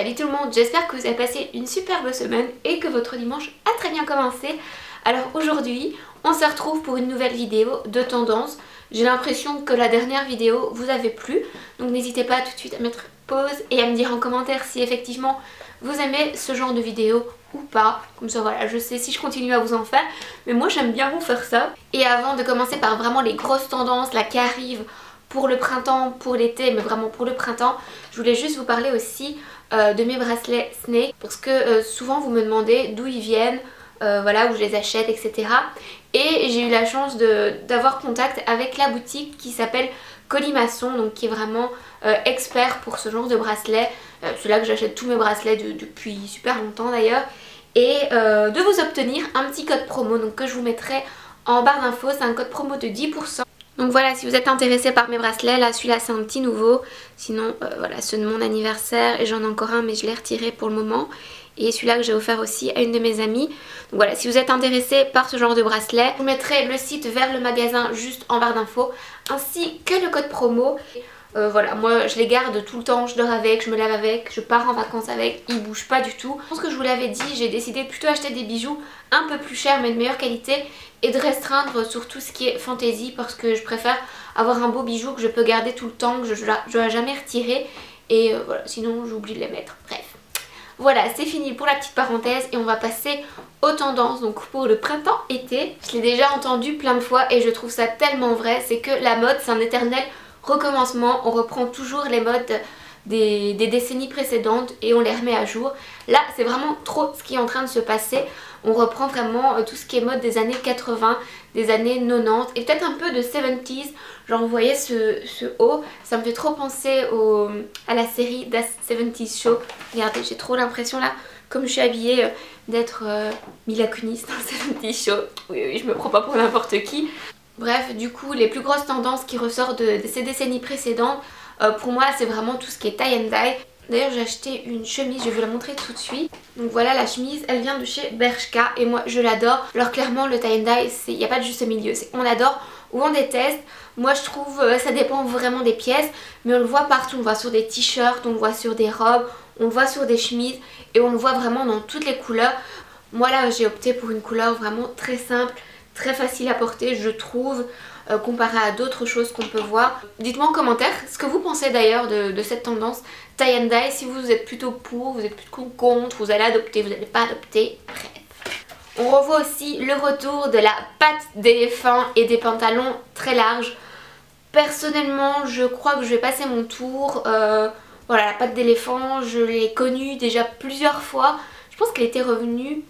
Salut tout le monde, j'espère que vous avez passé une superbe semaine et que votre dimanche a très bien commencé. Alors aujourd'hui, on se retrouve pour une nouvelle vidéo de tendance. J'ai l'impression que la dernière vidéo vous avait plu, donc n'hésitez pas tout de suite à mettre pause et à me dire en commentaire si effectivement vous aimez ce genre de vidéo ou pas. Comme ça voilà, je sais si je continue à vous en faire, mais moi j'aime bien vous faire ça. Et avant de commencer par vraiment les grosses tendances là qui arrivent pour le printemps, pour l'été, mais vraiment pour le printemps, je voulais juste vous parler aussi de mes bracelets Snake, parce que souvent vous me demandez d'où ils viennent, voilà, où je les achète, etc. Et j'ai eu la chance d'avoir contact avec la boutique qui s'appelle Colimaçon, donc qui est vraiment expert pour ce genre de bracelets. C'est là que j'achète tous mes bracelets depuis super longtemps d'ailleurs. Et de vous obtenir un petit code promo, donc que je vous mettrai en barre d'infos, c'est un code promo de 10%. Donc voilà, si vous êtes intéressé par mes bracelets, là celui-là c'est un petit nouveau. Sinon voilà, ceux de mon anniversaire, et j'en ai encore un mais je l'ai retiré pour le moment. Et celui-là que j'ai offert aussi à une de mes amies. Donc voilà, si vous êtes intéressé par ce genre de bracelet, je vous mettrai le site vers le magasin juste en barre d'infos, ainsi que le code promo. Voilà, moi je les garde tout le temps, je dors avec, je me lave avec, je pars en vacances avec, ils bougent pas du tout. Je pense que je vous l'avais dit, j'ai décidé de plutôt acheter des bijoux un peu plus chers mais de meilleure qualité et de restreindre sur tout ce qui est fantaisie, parce que je préfère avoir un beau bijou que je peux garder tout le temps, que je ne dois jamais retirer, et voilà, sinon j'oublie de les mettre. Bref. Voilà, c'est fini pour la petite parenthèse et on va passer aux tendances. Donc pour le printemps-été, je l'ai déjà entendu plein de fois et je trouve ça tellement vrai, c'est que la mode c'est un éternel recommencement. On reprend toujours les modes des décennies précédentes et on les remet à jour. Là c'est vraiment trop ce qui est en train de se passer. On reprend vraiment tout ce qui est mode des années 80, des années 90 et peut-être un peu de 70s. Genre vous voyez ce haut, ça me fait trop penser à la série That 70s Show. Regardez, j'ai trop l'impression là, comme je suis habillée, d'être Mila Kunis dans le 70s Show. Oui, je me prends pas pour n'importe qui. Bref, du coup, les plus grosses tendances qui ressortent de ces décennies précédentes, pour moi c'est vraiment tout ce qui est tie and dye. D'ailleurs j'ai acheté une chemise, je vais vous la montrer tout de suite. Donc voilà, la chemise elle vient de chez Bershka et moi je l'adore. Alors clairement le tie and dye, il n'y a pas de juste milieu, c'est on adore ou on déteste. Moi je trouve ça dépend vraiment des pièces, mais on le voit partout, on le voit sur des t-shirts, on le voit sur des robes, on le voit sur des chemises et on le voit vraiment dans toutes les couleurs. Moi là j'ai opté pour une couleur vraiment très simple, très facile à porter je trouve, comparé à d'autres choses qu'on peut voir. Dites-moi en commentaire ce que vous pensez d'ailleurs de cette tendance tie and dye, si vous êtes plutôt pour, vous êtes plutôt contre, vous allez adopter, vous n'allez pas adopter, bref. On revoit aussi le retour de la patte d'éléphant et des pantalons très larges. Personnellement je crois que je vais passer mon tour. Voilà, la patte d'éléphant je l'ai connue déjà plusieurs fois. Je pense qu'elle était revenue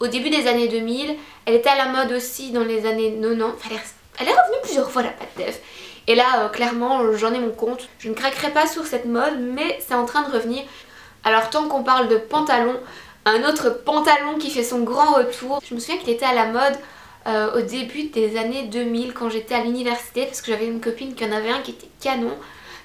au début des années 2000. Elle était à la mode aussi dans les années 90. Enfin, elle est revenue plusieurs fois la patte d'Ève. Et là clairement j'en ai mon compte. Je ne craquerai pas sur cette mode mais c'est en train de revenir. Alors tant qu'on parle de pantalon, un autre pantalon qui fait son grand retour. Je me souviens qu'il était à la mode au début des années 2000 quand j'étais à l'université, parce que j'avais une copine qui en avait un qui était canon.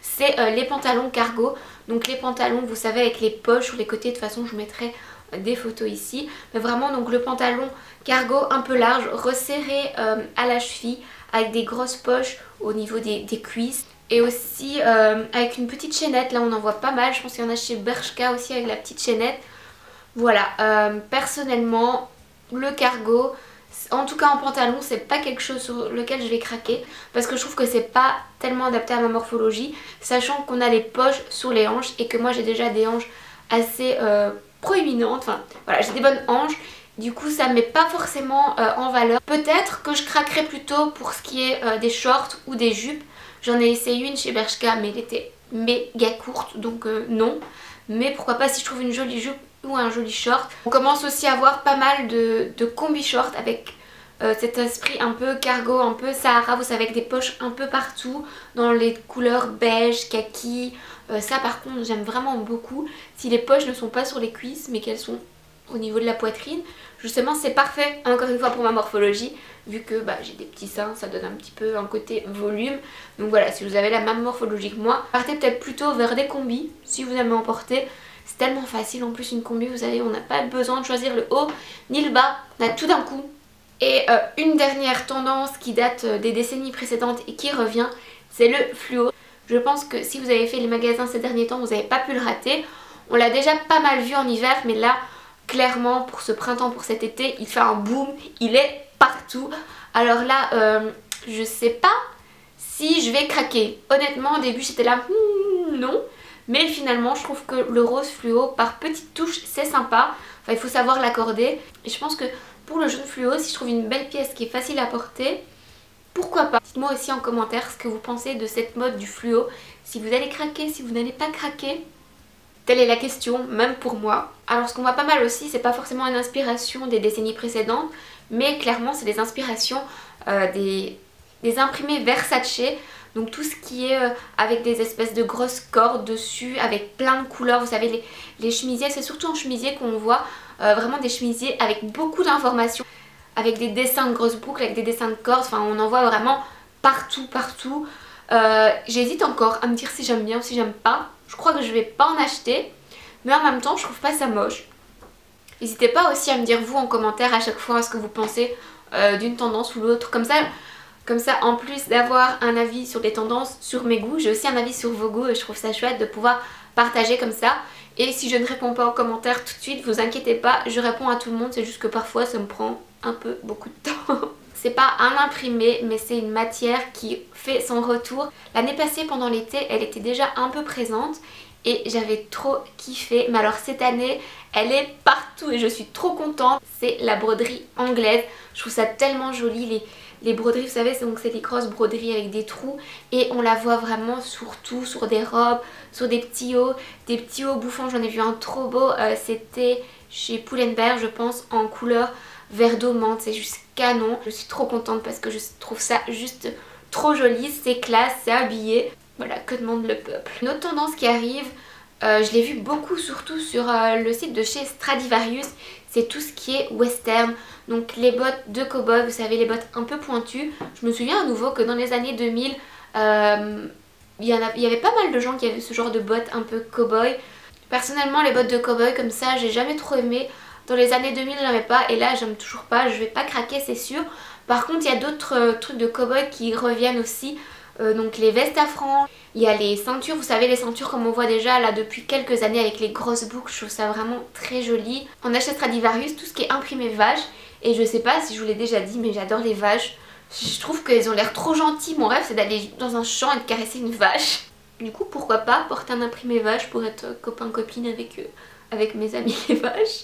C'est les pantalons cargo. Donc les pantalons vous savez avec les poches sur les côtés, de toute façon je vous mettrai des photos ici. Mais vraiment donc le pantalon cargo un peu large, resserré à la cheville, avec des grosses poches au niveau des cuisses. Et aussi avec une petite chaînette, là on en voit pas mal, je pense qu'il y en a chez Bershka aussi avec la petite chaînette. Voilà, personnellement le cargo, en tout cas en pantalon, c'est pas quelque chose sur lequel je vais craquer, parce que je trouve que c'est pas tellement adapté à ma morphologie, sachant qu'on a les poches sur les hanches et que moi j'ai déjà des hanches assez proéminentes, enfin voilà, j'ai des bonnes hanches. Du coup ça me met pas forcément en valeur. Peut-être que je craquerai plutôt pour ce qui est des shorts ou des jupes. J'en ai essayé une chez Bershka mais elle était méga courte donc non. Mais pourquoi pas si je trouve une jolie jupe ou un joli short. On commence aussi à voir pas mal de combi shorts avec cet esprit un peu cargo, un peu Sahara, vous savez, avec des poches un peu partout dans les couleurs beige, kaki. Ça par contre j'aime vraiment beaucoup. Si les poches ne sont pas sur les cuisses mais qu'elles sont au niveau de la poitrine, justement c'est parfait encore une fois pour ma morphologie, vu que j'ai des petits seins, ça donne un petit peu un côté volume. Donc voilà, si vous avez la même morphologie que moi, partez peut-être plutôt vers des combis si vous aimez en porter. C'est tellement facile en plus une combi, vous savez, on n'a pas besoin de choisir le haut ni le bas, on a tout d'un coup. Et une dernière tendance qui date des décennies précédentes et qui revient, c'est le fluo. Je pense que si vous avez fait les magasins ces derniers temps, vous n'avez pas pu le rater. On l'a déjà pas mal vu en hiver, mais là clairement pour ce printemps, pour cet été, il fait un boom, il est partout. Alors là je sais pas si je vais craquer. Honnêtement au début j'étais là non, mais finalement je trouve que le rose fluo par petites touches c'est sympa. Enfin il faut savoir l'accorder et je pense que pour le jaune fluo, si je trouve une belle pièce qui est facile à porter, pourquoi pas. Dites-moi aussi en commentaire ce que vous pensez de cette mode du fluo, si vous allez craquer, si vous n'allez pas craquer. Telle est la question, même pour moi. Alors ce qu'on voit pas mal aussi, c'est pas forcément une inspiration des décennies précédentes, mais clairement c'est des inspirations des imprimés Versace. Donc tout ce qui est avec des espèces de grosses cordes dessus, avec plein de couleurs. Vous savez les chemisiers, c'est surtout en chemisier qu'on voit vraiment des chemisiers avec beaucoup d'informations. Avec des dessins de grosses boucles, avec des dessins de cordes, enfin on en voit vraiment partout, partout. J'hésite encore à me dire si j'aime bien ou si j'aime pas. Je crois que je vais pas en acheter, mais en même temps je trouve pas ça moche. N'hésitez pas aussi à me dire vous en commentaire à chaque fois ce que vous pensez d'une tendance ou l'autre. Comme ça en plus d'avoir un avis sur les tendances, sur mes goûts, j'ai aussi un avis sur vos goûts et je trouve ça chouette de pouvoir partager comme ça. Et si je ne réponds pas aux commentaires tout de suite, vous inquiétez pas, je réponds à tout le monde, c'est juste que parfois ça me prend un peu beaucoup de temps. C'est pas un imprimé mais c'est une matière qui fait son retour. L'année passée pendant l'été elle était déjà un peu présente et j'avais trop kiffé. Mais alors cette année elle est partout et je suis trop contente. C'est la broderie anglaise. Je trouve ça tellement joli. Les broderies vous savez c'est des grosses broderies avec des trous et on la voit vraiment sur tout, sur des robes, sur des petits hauts bouffants. J'en ai vu un trop beau, c'était chez Pull&Bear je pense en couleur vert d'eau menthe, c'est juste canon. Je suis trop contente parce que je trouve ça juste trop joli, c'est classe, c'est habillé. Voilà, que demande le peuple. Une autre tendance qui arrive, je l'ai vu beaucoup surtout sur le site de chez Stradivarius, c'est tout ce qui est western. Donc les bottes de cow-boy, vous savez les bottes un peu pointues. Je me souviens à nouveau que dans les années 2000, il y avait pas mal de gens qui avaient ce genre de bottes un peu cow-boy. Personnellement les bottes de cow-boy comme ça, j'ai jamais trop aimé. Dans les années 2000 j'aimais pas et là j'aime toujours pas, je vais pas craquer c'est sûr. Par contre il y a d'autres trucs de cow-boy qui reviennent aussi, donc les vestes à franges, il y a les ceintures, vous savez les ceintures comme on voit déjà là depuis quelques années avec les grosses boucles, je trouve ça vraiment très joli. On achète Stradivarius tout ce qui est imprimé vache et je sais pas si je vous l'ai déjà dit mais j'adore les vaches. Je trouve qu'elles ont l'air trop gentilles, mon rêve c'est d'aller dans un champ et de caresser une vache. Du coup pourquoi pas porter un imprimé vache pour être copain-copine avec mes amis les vaches.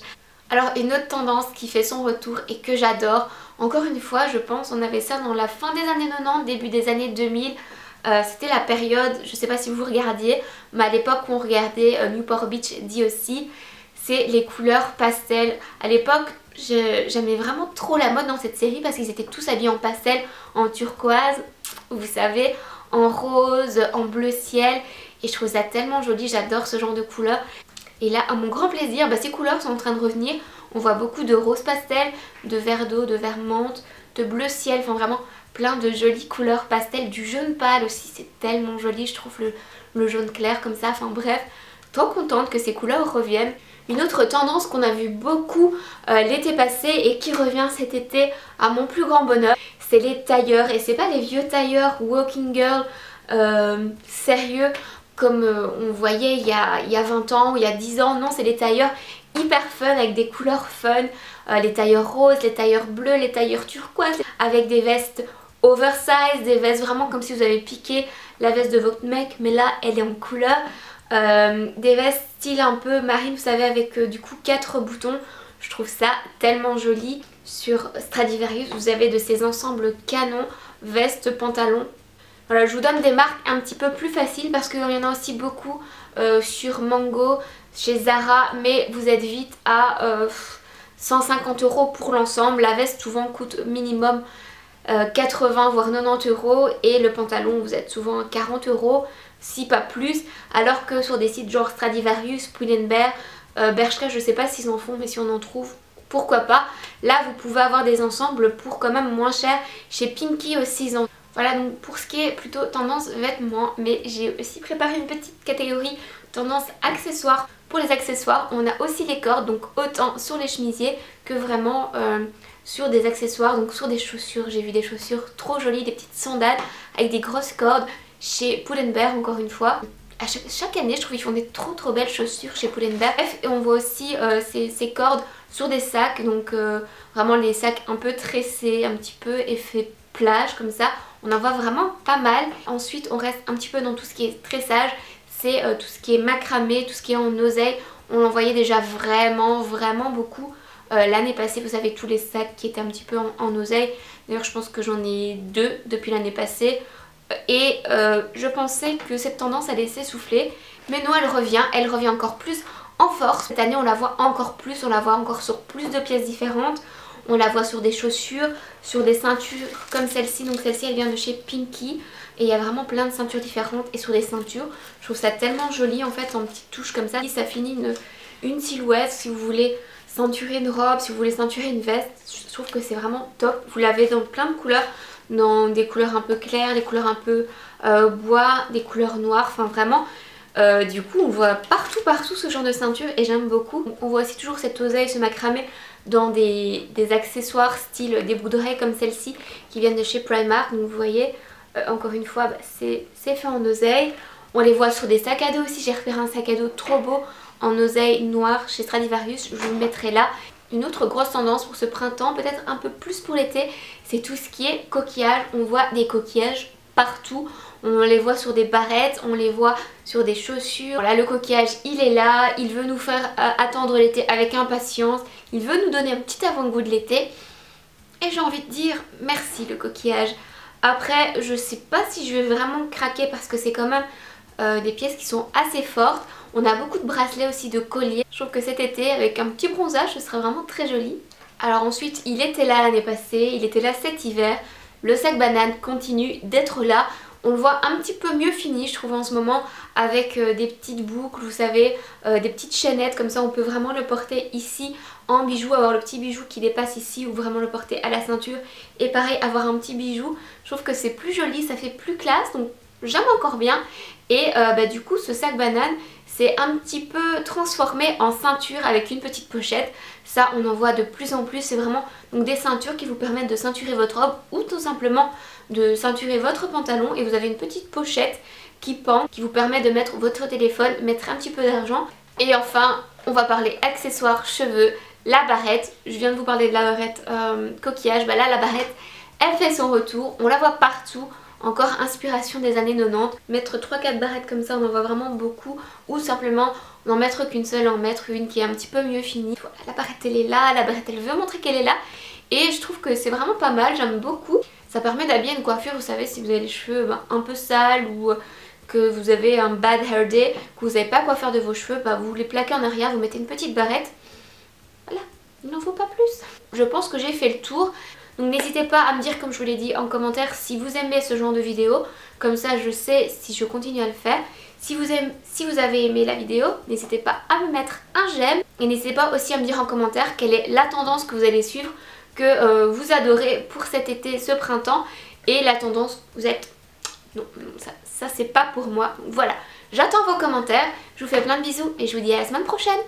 Alors une autre tendance qui fait son retour et que j'adore, encore une fois je pense on avait ça dans la fin des années 90, début des années 2000, c'était la période, je sais pas si vous regardiez, mais à l'époque on regardait Newport Beach DOC, c'est les couleurs pastel. À l'époque j'aimais vraiment trop la mode dans cette série parce qu'ils étaient tous habillés en pastel, en turquoise, vous savez, en rose, en bleu ciel et je trouve ça tellement joli, j'adore ce genre de couleurs. Et là, à mon grand plaisir, ces couleurs sont en train de revenir. On voit beaucoup de rose pastel, de vert d'eau, de vert menthe, de bleu ciel. Enfin vraiment plein de jolies couleurs pastel. Du jaune pâle aussi, c'est tellement joli. Je trouve le jaune clair comme ça. Enfin bref, trop contente que ces couleurs reviennent. Une autre tendance qu'on a vu beaucoup l'été passé et qui revient cet été à mon plus grand bonheur, c'est les tailleurs. Et c'est pas les vieux tailleurs walking girl sérieux comme on voyait il y a 20 ans ou il y a 10 ans. Non, c'est des tailleurs hyper fun avec des couleurs fun, les tailleurs roses, les tailleurs bleus, les tailleurs turquoises, avec des vestes oversize, des vestes vraiment comme si vous avez piqué la veste de votre mec mais là elle est en couleur, des vestes style un peu marine vous savez avec du coup 4 boutons. Je trouve ça tellement joli. Sur Stradivarius vous avez de ces ensembles canons, vestes, pantalons. Voilà, je vous donne des marques un petit peu plus faciles parce qu'il y en a aussi beaucoup sur Mango, chez Zara, mais vous êtes vite à 150 € pour l'ensemble. La veste souvent coûte minimum 80 voire 90 € et le pantalon vous êtes souvent à 40 €, si pas plus, alors que sur des sites genre Stradivarius, Pull&Bear, Bershka, je sais pas s'ils en font mais si on en trouve, pourquoi pas. Là vous pouvez avoir des ensembles pour quand même moins cher. Chez Pinky aussi ils en... Voilà donc pour ce qui est plutôt tendance vêtements, mais j'ai aussi préparé une petite catégorie tendance accessoires. Pour les accessoires on a aussi les cordes, donc autant sur les chemisiers que vraiment sur des accessoires, donc sur des chaussures. J'ai vu des chaussures trop jolies, des petites sandales avec des grosses cordes chez Pull&Bear encore une fois. chaque année je trouve qu'ils font des trop belles chaussures chez Pull&Bear. Bref, et on voit aussi ces cordes sur des sacs, donc vraiment les sacs un peu tressés, un petit peu effet plage comme ça. On en voit vraiment pas mal. Ensuite on reste un petit peu dans tout ce qui est tressage, c'est tout ce qui est macramé, tout ce qui est en oseille. On en voyait déjà vraiment beaucoup l'année passée. Vous savez, tous les sacs qui étaient un petit peu en oseille. D'ailleurs je pense que j'en ai 2 depuis l'année passée. Et je pensais que cette tendance allait s'essouffler, mais non, elle revient encore plus en force. Cette année on la voit encore plus, on la voit encore sur plus de pièces différentes. On la voit sur des chaussures, sur des ceintures comme celle-ci. Donc celle-ci elle vient de chez Pinky. Et il y a vraiment plein de ceintures différentes. Et sur des ceintures, je trouve ça tellement joli en fait, en petites touches comme ça. Ça finit une silhouette si vous voulez ceinturer une robe, si vous voulez ceinturer une veste. Je trouve que c'est vraiment top. Vous l'avez dans plein de couleurs, dans des couleurs un peu claires, des couleurs un peu bois, des couleurs noires. Enfin vraiment, du coup on voit partout ce genre de ceinture et j'aime beaucoup. On voit aussi toujours cette oseille, ce macramé dans des accessoires style des boucles d'oreilles comme celle-ci qui viennent de chez Primark. Donc vous voyez, encore une fois c'est fait en oseille. On les voit sur des sacs à dos aussi. J'ai repéré un sac à dos trop beau en oseille noire chez Stradivarius, je vous le mettrai là. Une autre grosse tendance pour ce printemps, peut-être un peu plus pour l'été, c'est tout ce qui est coquillage. On voit des coquillages partout, on les voit sur des barrettes, on les voit sur des chaussures. Voilà, le coquillage il est là, il veut nous faire attendre l'été avec impatience, il veut nous donner un petit avant-goût de l'été. Et j'ai envie de dire merci le coquillage. Après je sais pas si je vais vraiment craquer parce que c'est quand même des pièces qui sont assez fortes. On a beaucoup de bracelets aussi, de colliers. Je trouve que cet été avec un petit bronzage ce serait vraiment très joli. Alors ensuite il était là l'année passée, il était là cet hiver. Le sac banane continue d'être là. On le voit un petit peu mieux fini je trouve en ce moment avec des petites boucles, vous savez, des petites chaînettes. Comme ça on peut vraiment le porter ici en bijou, avoir le petit bijou qui dépasse ici ou vraiment le porter à la ceinture. Et pareil, avoir un petit bijou, je trouve que c'est plus joli, ça fait plus classe, donc j'aime encore bien. Et du coup ce sac banane c'est un petit peu transformé en ceinture avec une petite pochette. Ça on en voit de plus en plus, c'est vraiment donc des ceintures qui vous permettent de ceinturer votre robe ou tout simplement de ceinturer votre pantalon. Et vous avez une petite pochette qui pend, qui vous permet de mettre votre téléphone, mettre un petit peu d'argent. Et enfin on va parler accessoires, cheveux, la barrette. Je viens de vous parler de la barrette coquillage, là la barrette elle fait son retour, on la voit partout. Encore inspiration des années 90, mettre 3-4 barrettes comme ça on en voit vraiment beaucoup, ou simplement n'en mettre qu'une seule, en mettre une qui est un petit peu mieux finie. Voilà, la barrette elle est là, la barrette elle veut montrer qu'elle est là et je trouve que c'est vraiment pas mal, j'aime beaucoup. Ça permet d'habiller une coiffure, vous savez, si vous avez les cheveux un peu sales ou que vous avez un bad hair day, que vous n'avez pas quoi faire de vos cheveux, vous les plaquez en arrière, vous mettez une petite barrette. Voilà, il n'en faut pas plus. Je pense que j'ai fait le tour. Donc n'hésitez pas à me dire, comme je vous l'ai dit en commentaire, si vous aimez ce genre de vidéo. Comme ça je sais si je continue à le faire. Si vous avez aimé la vidéo, n'hésitez pas à me mettre un j'aime. Et n'hésitez pas aussi à me dire en commentaire quelle est la tendance que vous allez suivre, que vous adorez pour cet été, ce printemps. Et la tendance que vous êtes... Non, ça c'est pas pour moi. Voilà, j'attends vos commentaires. Je vous fais plein de bisous et je vous dis à la semaine prochaine.